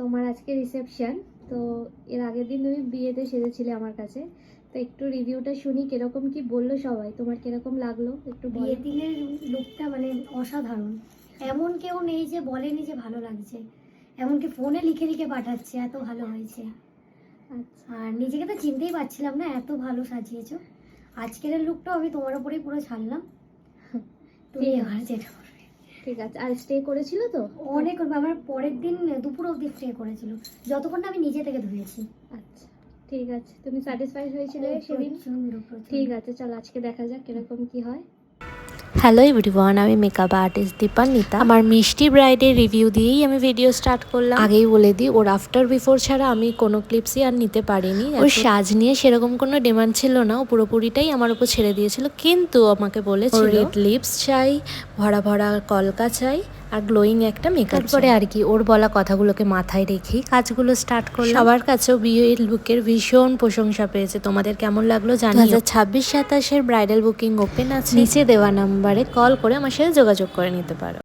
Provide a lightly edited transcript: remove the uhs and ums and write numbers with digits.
তোমার আজকে রিসেপশন, তো এর আগের দিন তুমি বিয়েতে সেজেছিলে আমার কাছে, তো একটু রিভিউটা শুনি কিরকম কি বললো সবাই, তোমার কিরকম লাগলো একটু বিয়ে বলো। দিনের লুকটা মানে অসাধারণ। এমন কেউ নেই যে বলেনি যে ভালো লাগছে, এমনকি ফোনে লিখে লিখে পাঠাচ্ছে এত ভালো হয়েছে। আচ্ছা আর নিজেকে তো চিনতেই পারছিলাম না, এত ভালো সাজিয়েছো। আজকের লুকটাও আমি তোমার উপরেই পুরো ছাড়লাম। তুমি ঠিক এবার আছে, যেটা করবে। ঠিক আছে। আর স্টে করেছিল তো? অনেক আমার পরের দিন দুপুর অবধি স্টে করেছিল, যতক্ষণ না আমি নিজে থেকে ধুয়েছি। আচ্ছা ঠিক আছে, তুমি স্যাটিসফাই হয়েছিলে সেদিন? প্রচন্ড প্রচন্ড। ঠিক আছে, চলো আজকে দেখা যাক কিরকম কি হয়। হ্যালো এভরিওয়ান, আমি মেকআপ আর্টিস্ট দীপান্বিতা। আমার মিষ্টি ব্রাইডের রিভিউ দিয়েই আমি ভিডিও স্টার্ট করলাম। আগেই বলে দিই, ওর আফটার বিফোর ছাড়া আমি কোনো ক্লিপসই আর নিতে পারিনি। ওর সাজ নিয়ে সেরকম কোনো ডিমান্ড ছিল না, ও পুরোপুরিটাই আমার উপর ছেড়ে দিয়েছিল। কিন্তু আমাকে বলেছিল রেড লিপস চাই, ভরা ভরা কলকা চাই, আর গ্লোয়িং একটা মেকআপ। তারপরে আর কি ওর বলা কথাগুলোকে মাথায় রেখেই কাজগুলো স্টার্ট করলাম। সবার কাছেও বিয়ের লুকের ভীষণ প্রশংসা পেয়েছে। তোমাদের কেমন লাগলো জানিও। 2026-27 ব্রাইডাল বুকিং ওপেন আছে, নিচে দেওয়া নাম্বারে কল করে আমার সাথে যোগাযোগ করে নিতে পারো।